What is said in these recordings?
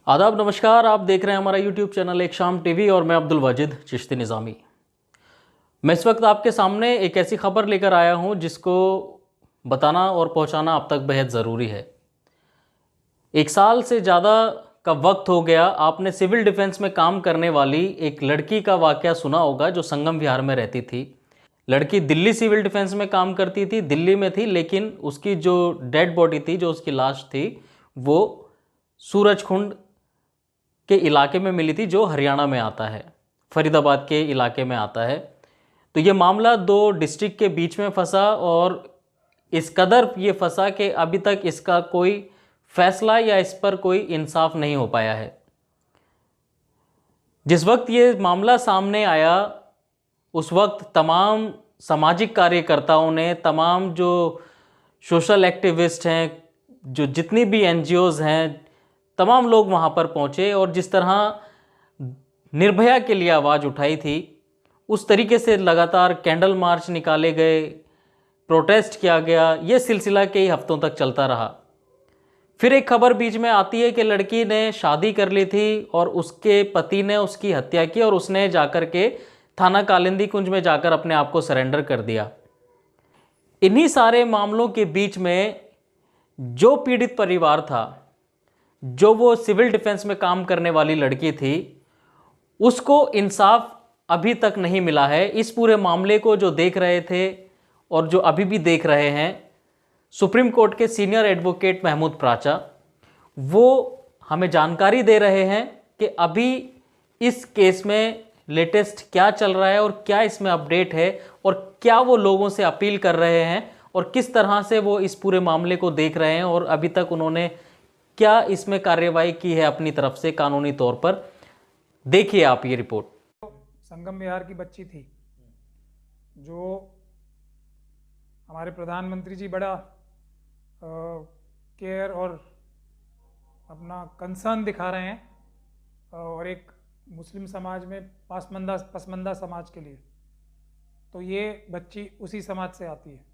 आदाब, नमस्कार। आप देख रहे हैं हमारा यूट्यूब चैनल एक शाम टीवी और मैं अब्दुल वाजिद चिश्ती निज़ामी। मैं इस वक्त आपके सामने एक ऐसी खबर लेकर आया हूं जिसको बताना और पहुंचाना अब तक बेहद ज़रूरी है। 1 साल से ज़्यादा का वक्त हो गया, आपने सिविल डिफेंस में काम करने वाली एक लड़की का वाक़या सुना होगा जो संगम विहार में रहती थी। लड़की दिल्ली सिविल डिफेंस में काम करती थी, दिल्ली में थी, लेकिन उसकी जो डेड बॉडी थी, जो उसकी लाश थी, वो सूरजकुंड के इलाके में मिली थी, जो हरियाणा में आता है, फरीदाबाद के इलाके में आता है। तो ये मामला दो डिस्ट्रिक्ट के बीच में फंसा और इस कदर ये फंसा कि अभी तक इसका कोई फैसला या इस पर कोई इंसाफ नहीं हो पाया है। जिस वक्त ये मामला सामने आया उस वक्त तमाम सामाजिक कार्यकर्ताओं ने, तमाम जो सोशल एक्टिविस्ट हैं, जो जितनी भी एनजीओज़ हैं, तमाम लोग वहाँ पर पहुँचे और जिस तरह निर्भया के लिए आवाज़ उठाई थी उस तरीके से लगातार कैंडल मार्च निकाले गए, प्रोटेस्ट किया गया। ये सिलसिला कई हफ्तों तक चलता रहा। फिर एक खबर बीच में आती है कि लड़की ने शादी कर ली थी और उसके पति ने उसकी हत्या की और उसने जाकर के थाना कालिंदी कुंज में जाकर अपने आप को सरेंडर कर दिया। इन्हीं सारे मामलों के बीच में जो पीड़ित परिवार था, जो वो सिविल डिफेंस में काम करने वाली लड़की थी, उसको इंसाफ अभी तक नहीं मिला है। इस पूरे मामले को जो देख रहे थे और जो अभी भी देख रहे हैं, सुप्रीम कोर्ट के सीनियर एडवोकेट महमूद प्राचा, वो हमें जानकारी दे रहे हैं कि अभी इस केस में लेटेस्ट क्या चल रहा है और क्या इसमें अपडेट है और क्या वो लोगों से अपील कर रहे हैं और किस तरह से वो इस पूरे मामले को देख रहे हैं और अभी तक उन्होंने क्या इसमें कार्यवाही की है अपनी तरफ से कानूनी तौर पर। देखिए आप ये रिपोर्ट। संगम विहार की बच्ची थी जो हमारे प्रधानमंत्री जी बड़ा केयर और अपना कंसर्न दिखा रहे हैं और एक मुस्लिम समाज में पसमंदा समाज के लिए, तो ये बच्ची उसी समाज से आती है।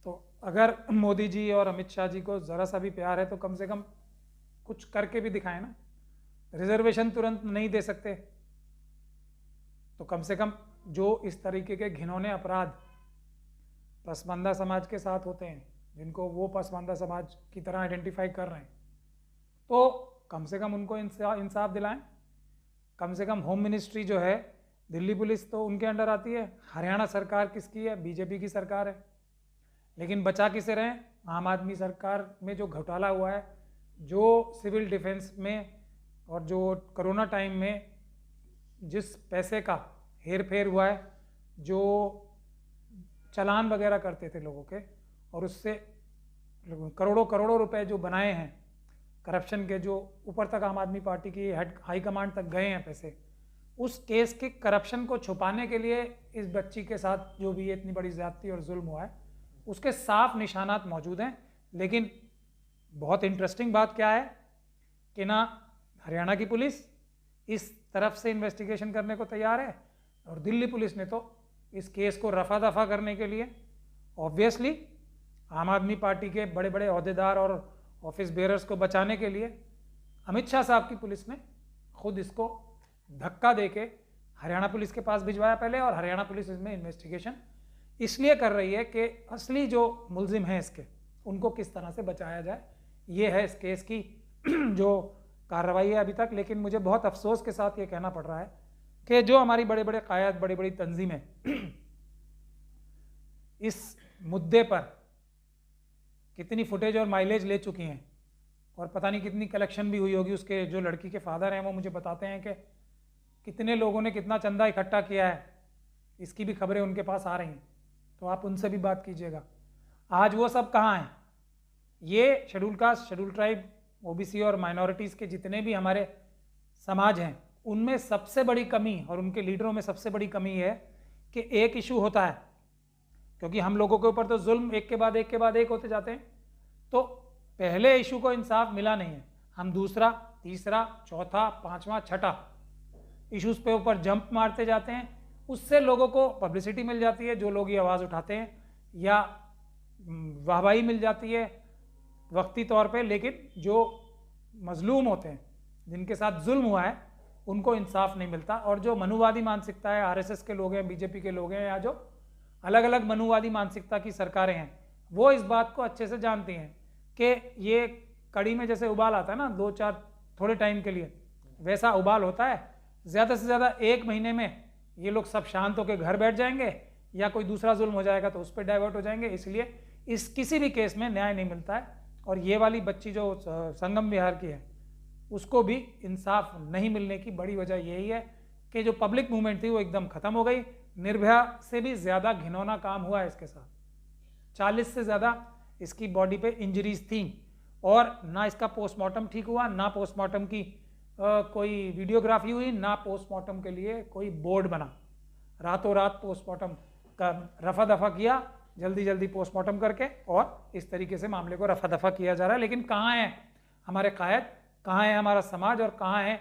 तो अगर मोदी जी और अमित शाह जी को ज़रा सा भी प्यार है तो कम से कम कुछ करके भी दिखाएं ना। रिजर्वेशन तुरंत नहीं दे सकते तो कम से कम जो इस तरीके के घिनौने अपराध पसमानदा समाज के साथ होते हैं, जिनको वो पसमानदा समाज की तरह आइडेंटिफाई कर रहे हैं, तो कम से कम उनको इंसाफ दिलाएं। कम से कम होम मिनिस्ट्री जो है, दिल्ली पुलिस तो उनके अंडर आती है, हरियाणा सरकार किसकी है? बीजेपी की सरकार है। लेकिन बचा किसे रहें? आम आदमी सरकार में जो घोटाला हुआ है, जो सिविल डिफेंस में और जो कोरोना टाइम में जिस पैसे का हेर फेर हुआ है, जो चालान वगैरह करते थे लोगों के और उससे करोड़ों करोड़ों रुपए जो बनाए हैं करप्शन के, जो ऊपर तक आम आदमी पार्टी की हाई कमांड तक गए हैं पैसे, उस केस के करप्शन को छुपाने के लिए इस बच्ची के साथ जो भी इतनी बड़ी ज्यादती और जुल्म हुआ है, उसके साफ निशानात मौजूद हैं। लेकिन बहुत इंटरेस्टिंग बात क्या है कि ना हरियाणा की पुलिस इस तरफ से इन्वेस्टिगेशन करने को तैयार है और दिल्ली पुलिस ने तो इस केस को रफा दफा करने के लिए, ऑब्वियसली आम आदमी पार्टी के बड़े बड़े अहदेदार और ऑफिस बेयरर्स को बचाने के लिए अमित शाह साहब की पुलिस ने खुद इसको धक्का देके हरियाणा पुलिस के पास भिजवाया पहले, और हरियाणा पुलिस इसमें इन्वेस्टिगेशन इसलिए कर रही है कि असली जो मुलजिम हैं इसके, उनको किस तरह से बचाया जाए। ये है इस केस की जो कार्रवाई है अभी तक। लेकिन मुझे बहुत अफसोस के साथ ये कहना पड़ रहा है कि जो हमारी बड़े बड़े कायद, बड़ी बड़ी तंजीमें इस मुद्दे पर कितनी फुटेज और माइलेज ले चुकी हैं और पता नहीं कितनी कलेक्शन भी हुई होगी। उसके जो लड़की के फादर हैं वो मुझे बताते हैं कि कितने लोगों ने कितना चंदा इकट्ठा किया है, इसकी भी खबरें उनके पास आ रही हैं, तो आप उनसे भी बात कीजिएगा। आज वो सब कहाँ हैं? ये schedule caste, schedule tribe, OBC और माइनॉरिटीज़ के जितने भी हमारे समाज हैं, उनमें सबसे बड़ी कमी और उनके लीडरों में सबसे बड़ी कमी है कि एक इशू होता है, क्योंकि हम लोगों के ऊपर तो जुल्म एक के बाद एक के बाद एक होते जाते हैं, तो पहले इशू को इंसाफ मिला नहीं है, हम दूसरा, तीसरा, चौथा, पांचवा, छठा इश्यूज पे ऊपर जंप मारते जाते हैं। उससे लोगों को पब्लिसिटी मिल जाती है, जो लोग ये आवाज़ उठाते हैं, या वाहवाही मिल जाती है वक्ती तौर पे, लेकिन जो मजलूम होते हैं, जिनके साथ जुल्म हुआ है, उनको इंसाफ नहीं मिलता। और जो मनुवादी मानसिकता है, आरएसएस के लोग हैं, बीजेपी के लोग हैं, या जो अलग अलग मनुवादी मानसिकता की सरकारें हैं, वो इस बात को अच्छे से जानती हैं कि ये कड़ी में जैसे उबाल आता है ना 2-4 थोड़े टाइम के लिए, वैसा उबाल होता है। ज़्यादा से ज़्यादा 1 महीने में ये लोग सब शांत होकर घर बैठ जाएंगे, या कोई दूसरा जुल्म हो जाएगा तो उस पर डाइवर्ट हो जाएंगे। इसलिए इस किसी भी केस में न्याय नहीं मिलता है। और ये वाली बच्ची जो संगम विहार की है, उसको भी इंसाफ नहीं मिलने की बड़ी वजह यही है कि जो पब्लिक मूवमेंट थी वो एकदम खत्म हो गई। निर्भया से भी ज़्यादा घिनौना काम हुआ है इसके साथ। 40 से ज़्यादा इसकी बॉडी पे इंजरीज थी, और ना इसका पोस्टमार्टम ठीक हुआ, ना पोस्टमार्टम की कोई वीडियोग्राफी हुई, ना पोस्टमार्टम के लिए कोई बोर्ड बना। रातों रात पोस्टमार्टम का रफा दफा किया, जल्दी जल्दी पोस्टमार्टम करके, और इस तरीके से मामले को रफा दफा किया जा रहा है। लेकिन कहाँ है हमारे कायद, कहाँ है हमारा समाज, और कहाँ है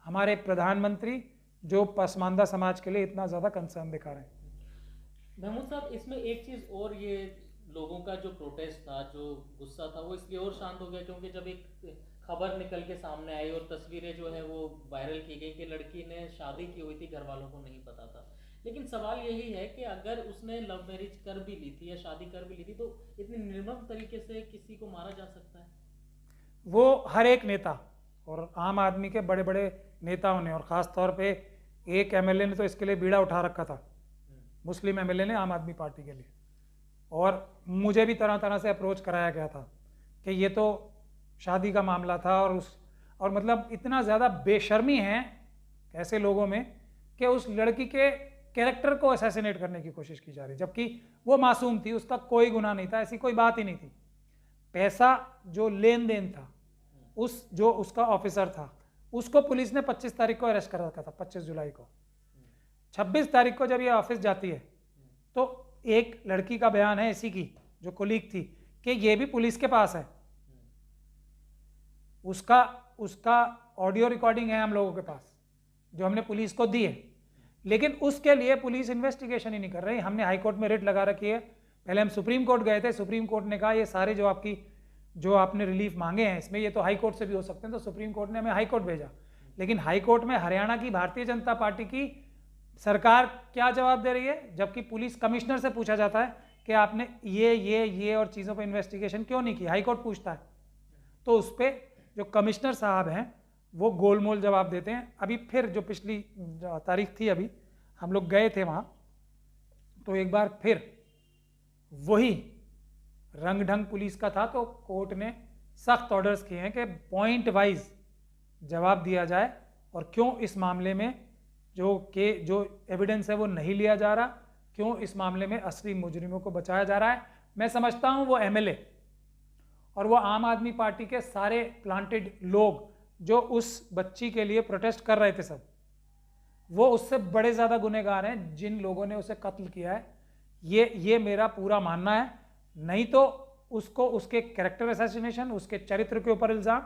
हमारे प्रधानमंत्री जो पसमानदा समाज के लिए इतना ज़्यादा कंसर्न दिखा रहे हैं। महमूद साहब, इसमें एक चीज़ और, ये लोगों का जो प्रोटेस्ट था, जो गुस्सा था, वो इसलिए और शांत हो गया क्योंकि जब एक खबर निकल के सामने आई और तस्वीरें जो है वो वायरल की गई कि लड़की ने शादी की हुई थी, घर वालों को नहीं पता था। लेकिन सवाल यही है कि अगर उसने लव मैरिज कर भी ली थी या शादी कर भी ली थी, तो इतनी निर्मम तरीके से किसी को मारा जा सकता है? वो हर एक नेता और आम आदमी के बड़े बड़े नेताओं ने, और ख़ास तौर पे एक एमएलए ने तो इसके लिए बीड़ा उठा रखा था, मुस्लिम एमएलए ने आम आदमी पार्टी के लिए। और मुझे भी तरह तरह से अप्रोच कराया गया था कि ये तो शादी का मामला था, और मतलब इतना ज़्यादा बेशर्मी है ऐसे लोगों में कि उस लड़की के कैरेक्टर को असैसिनेट करने की कोशिश की जा रही, जबकि वो मासूम थी, उसका कोई गुनाह नहीं था, ऐसी कोई बात ही नहीं थी। पैसा जो लेन देन था, जो उसका ऑफिसर था, उसको पुलिस ने 25 तारीख को अरेस्ट कर रखा था, 25 जुलाई को। 26 तारीख को जब ये ऑफिस जाती है तो एक लड़की का बयान है इसी की, जो कोलीग थी, कि ये भी पुलिस के पास है। उसका ऑडियो रिकॉर्डिंग है हम लोगों के पास, जो हमने पुलिस को दी है। लेकिन उसके लिए पुलिस इन्वेस्टिगेशन ही नहीं कर रही। हमने हाई कोर्ट में रिट लगा रखी है। पहले हम सुप्रीम कोर्ट गए थे, सुप्रीम कोर्ट ने कहा ये सारे जो आपने रिलीफ मांगे हैं इसमें ये तो हाई कोर्ट से भी हो सकते हैं, तो सुप्रीम कोर्ट ने हमें हाई कोर्ट भेजा। लेकिन हाई कोर्ट में हरियाणा की भारतीय जनता पार्टी की सरकार क्या जवाब दे रही है, जबकि पुलिस कमिश्नर से पूछा जाता है कि आपने ये और चीज़ों पर इन्वेस्टिगेशन क्यों नहीं की, हाई कोर्ट पूछता है। तो उस पर जो कमिश्नर साहब हैं वो गोलमोल जवाब देते हैं। अभी फिर जो पिछली तारीख थी, अभी हम लोग गए थे वहाँ, तो एक बार फिर वही रंग ढंग पुलिस का था, तो कोर्ट ने सख्त ऑर्डर्स किए हैं कि पॉइंट वाइज जवाब दिया जाए, और क्यों इस मामले में जो एविडेंस है वो नहीं लिया जा रहा, क्यों इस मामले में असली मुजरिमों को बचाया जा रहा है। मैं समझता हूँ वो एमएलए और वो आम आदमी पार्टी के सारे प्लांटेड लोग जो उस बच्ची के लिए प्रोटेस्ट कर रहे थे, सब वो उससे बड़े ज़्यादा गुनहगार हैं जिन लोगों ने उसे कत्ल किया है। ये मेरा पूरा मानना है। नहीं तो उसको उसके कैरेक्टर असैसिनेशन, उसके चरित्र के ऊपर इल्ज़ाम,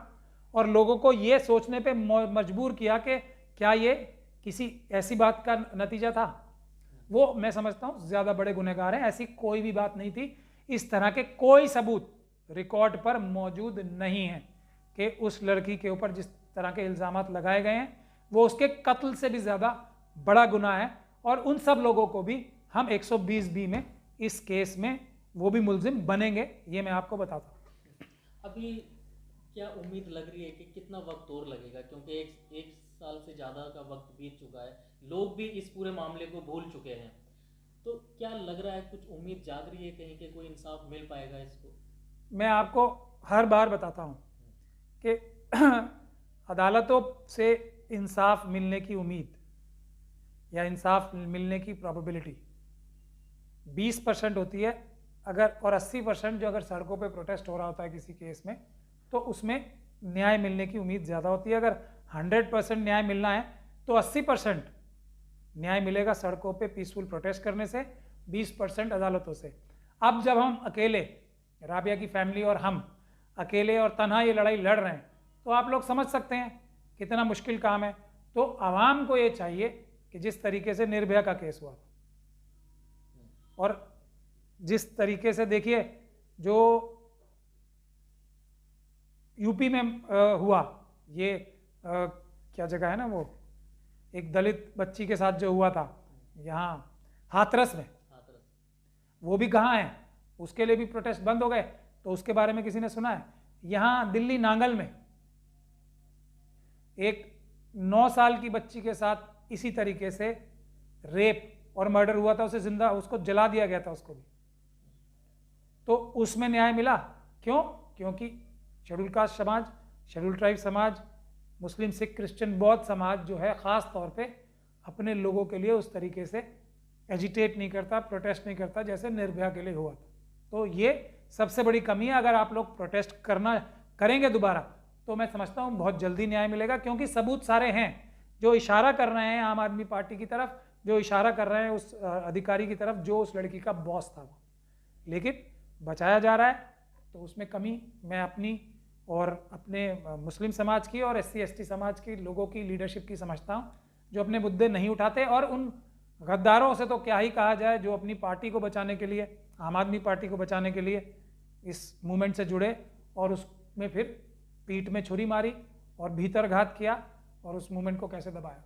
और लोगों को ये सोचने पे मजबूर किया कि क्या ये किसी ऐसी बात का नतीजा था। वो मैं समझता हूँ ज़्यादा बड़े गुनहगार हैं। ऐसी कोई भी बात नहीं थी, इस तरह के कोई सबूत रिकॉर्ड पर मौजूद नहीं है कि उस लड़की के ऊपर जिस तरह के इल्ज़ामात लगाए गए हैं वो उसके कत्ल से भी ज़्यादा बड़ा गुनाह है। और उन सब लोगों को भी हम 120B में इस केस में वो भी मुल्जिम बनेंगे, ये मैं आपको बताता हूँ। अभी क्या उम्मीद लग रही है कि कितना वक्त और लगेगा, क्योंकि एक साल से ज़्यादा का वक्त बीत चुका है, लोग भी इस पूरे मामले को भूल चुके हैं, तो क्या लग रहा है, कुछ उम्मीद जाग रही है कहीं कि कोई इंसाफ मिल पाएगा इसको? मैं आपको हर बार बताता हूँ कि अदालतों से इंसाफ मिलने की उम्मीद या इंसाफ मिलने की प्रोबेबिलिटी 20% होती है अगर, और 80% जो अगर सड़कों पे प्रोटेस्ट हो रहा होता है किसी केस में, तो उसमें न्याय मिलने की उम्मीद ज़्यादा होती है। अगर 100% न्याय मिलना है तो 80% न्याय मिलेगा सड़कों पे पीसफुल प्रोटेस्ट करने से, 20% अदालतों से। अब जब हम अकेले, राबिया की फैमिली और हम अकेले और तन्हा ये लड़ाई लड़ रहे हैं, तो आप लोग समझ सकते हैं कितना मुश्किल काम है। तो आवाम को ये चाहिए कि जिस तरीके से निर्भया का केस हुआ और जिस तरीके से देखिए जो यूपी में हुआ ये क्या जगह है ना वो, एक दलित बच्ची के साथ जो हुआ था यहाँ हाथरस में, वो भी कहाँ है, उसके लिए भी प्रोटेस्ट बंद हो गए, तो उसके बारे में किसी ने सुना है? यहाँ दिल्ली नांगल में एक 9 साल की बच्ची के साथ इसी तरीके से रेप और मर्डर हुआ था, उसे जिंदा उसको जला दिया गया था उसको भी, तो उसमें न्याय मिला। क्यों? क्योंकि शेड्यूल कास्ट समाज, शेड्यूल ट्राइब समाज, मुस्लिम, सिख, क्रिश्चियन, बौद्ध समाज जो है ख़ास तौर पे अपने लोगों के लिए उस तरीके से एजिटेट नहीं करता, प्रोटेस्ट नहीं करता जैसे निर्भया के लिए हुआ था। तो ये सबसे बड़ी कमी है। अगर आप लोग प्रोटेस्ट करेंगे दोबारा, तो मैं समझता हूँ बहुत जल्दी न्याय मिलेगा, क्योंकि सबूत सारे हैं जो इशारा कर रहे हैं आम आदमी पार्टी की तरफ, जो इशारा कर रहे हैं उस अधिकारी की तरफ जो उस लड़की का बॉस था वो, लेकिन बचाया जा रहा है। तो उसमें कमी मैं अपनी और अपने मुस्लिम समाज की और SC ST समाज की लोगों की लीडरशिप की समझता हूँ, जो अपने मुद्दे नहीं उठाते, और उन गद्दारों से तो क्या ही कहा जाए जो अपनी पार्टी को बचाने के लिए, आम आदमी पार्टी को बचाने के लिए इस मूवमेंट से जुड़े और उसमें फिर पीठ में छुरी मारी और भीतर घात किया और उस मूवमेंट को कैसे दबाया।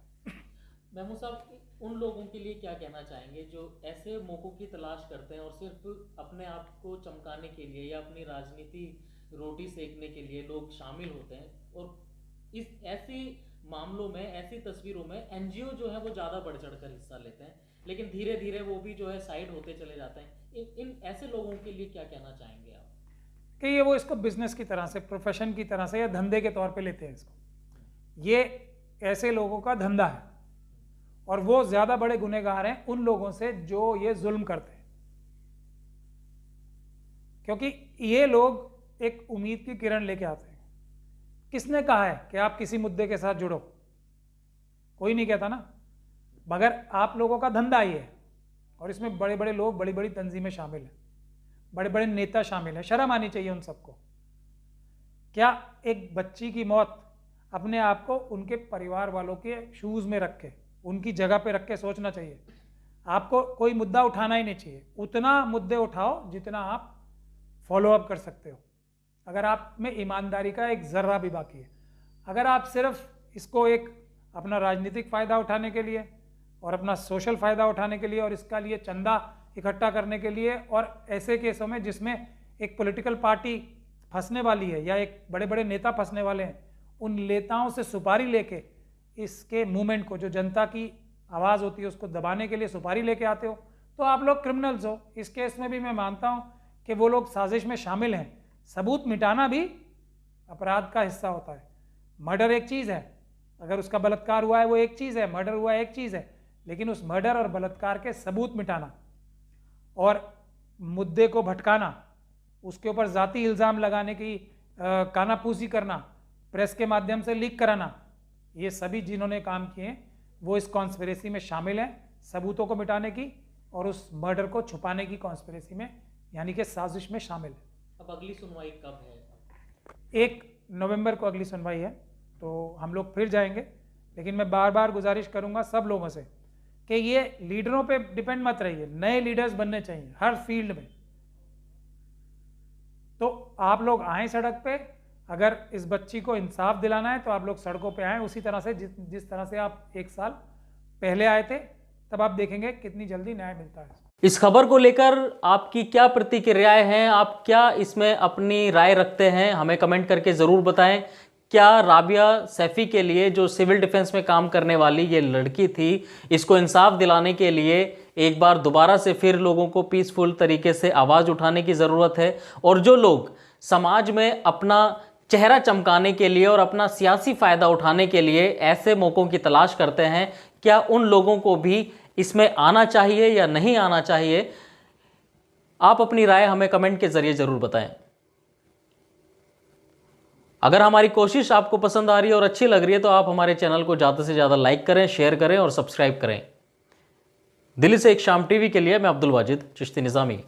महमूद साहब, उन लोगों के लिए क्या कहना चाहेंगे जो ऐसे मौकों की तलाश करते हैं और सिर्फ अपने आप को चमकाने के लिए या अपनी राजनीति रोटी सेकने के लिए लोग शामिल होते हैं, और इस ऐसी मामलों में, ऐसी तस्वीरों में NGO जो है वो ज़्यादा बढ़ चढ़ कर हिस्सा लेते हैं, लेकिन धीरे धीरे वो भी जो है साइड होते चले जाते हैं। इन ऐसे लोगों के लिए क्या कहना चाहेंगे आप? कि ये वो इसको बिजनेस की तरह से, प्रोफेशन की तरह से या धंधे के तौर पे लेते हैं इसको। ये ऐसे लोगों का धंधा है और वो ज़्यादा बड़े गुनहगार हैं उन लोगों से जो ये जुल्म करते हैं, क्योंकि ये लोग एक उम्मीद की किरण लेके आते हैं। किसने कहा है कि आप किसी मुद्दे के साथ जुड़ो? कोई नहीं कहता ना, मगर आप लोगों का धंधा ये है और इसमें बड़े बड़े लोग, बड़ी बड़ी तंजीमें शामिल हैं, बड़े बड़े नेता शामिल हैं। शर्म आनी चाहिए उन सबको। क्या एक बच्ची की मौत अपने आप को उनके परिवार वालों के शूज़ में रख के, उनकी जगह पे रख के सोचना चाहिए। आपको कोई मुद्दा उठाना ही नहीं चाहिए, उतना मुद्दे उठाओ जितना आप फॉलो अप कर सकते हो, अगर आप में ईमानदारी का एक ज़र्रा भी बाकी है। अगर आप सिर्फ इसको एक अपना राजनीतिक फ़ायदा उठाने के लिए और अपना सोशल फ़ायदा उठाने के लिए और इसका लिए चंदा इकट्ठा करने के लिए, और ऐसे केसों में जिसमें एक पॉलिटिकल पार्टी फंसने वाली है या एक बड़े बड़े नेता फंसने वाले हैं, उन नेताओं से सुपारी लेके इसके मूवमेंट को, जो जनता की आवाज़ होती है उसको दबाने के लिए सुपारी लेके आते हो, तो आप लोग क्रिमिनल्स हो। इस केस में भी मैं मानता हूँ कि वो लोग साजिश में शामिल हैं। सबूत मिटाना भी अपराध का हिस्सा होता है। मर्डर एक चीज़ है, अगर उसका बलात्कार हुआ है वो एक चीज़ है, मर्डर हुआ एक चीज़ है, लेकिन उस मर्डर और बलात्कार के सबूत मिटाना और मुद्दे को भटकाना, उसके ऊपर ज़ाती इल्ज़ाम लगाने की कानापूसी करना, प्रेस के माध्यम से लीक कराना, ये सभी जिन्होंने काम किए वो इस कॉन्स्पिरेसी में शामिल हैं, सबूतों को मिटाने की और उस मर्डर को छुपाने की कॉन्स्पिरेसी में, यानी कि साजिश में शामिल है। अब अगली सुनवाई कब है? 1 नवंबर को अगली सुनवाई है, तो हम लोग फिर जाएंगे। लेकिन मैं बार बार गुजारिश करूंगा सब लोगों से कि ये लीडरों पे डिपेंड मत रहिए, नए लीडर्स बनने चाहिए हर फील्ड में। तो आप लोग आएँ सड़क पे, अगर इस बच्ची को इंसाफ दिलाना है तो आप लोग सड़कों पे आएँ, उसी तरह से जिस तरह से आप 1 साल पहले आए थे, तब आप देखेंगे कितनी जल्दी न्याय मिलता है। इस खबर को लेकर आपकी क्या प्रतिक्रियाएं हैं? आप क्या इसमें अपनी राय रखते हैं? हमें कमेंट करके ज़रूर बताएं। क्या राबिया सैफ़ी के लिए, जो सिविल डिफेंस में काम करने वाली ये लड़की थी, इसको इंसाफ दिलाने के लिए एक बार दोबारा से फिर लोगों को पीसफुल तरीके से आवाज़ उठाने की ज़रूरत है? और जो लोग समाज में अपना चेहरा चमकाने के लिए और अपना सियासी फ़ायदा उठाने के लिए ऐसे मौक़ों की तलाश करते हैं, क्या उन लोगों को भी इसमें आना चाहिए या नहीं आना चाहिए? आप अपनी राय हमें कमेंट के ज़रिए ज़रूर बताएं। अगर हमारी कोशिश आपको पसंद आ रही है और अच्छी लग रही है तो आप हमारे चैनल को ज़्यादा से ज़्यादा लाइक करें, शेयर करें और सब्सक्राइब करें। दिल्ली से एक शाम टीवी के लिए मैं अब्दुल वाजिद चिश्ती निज़ामी।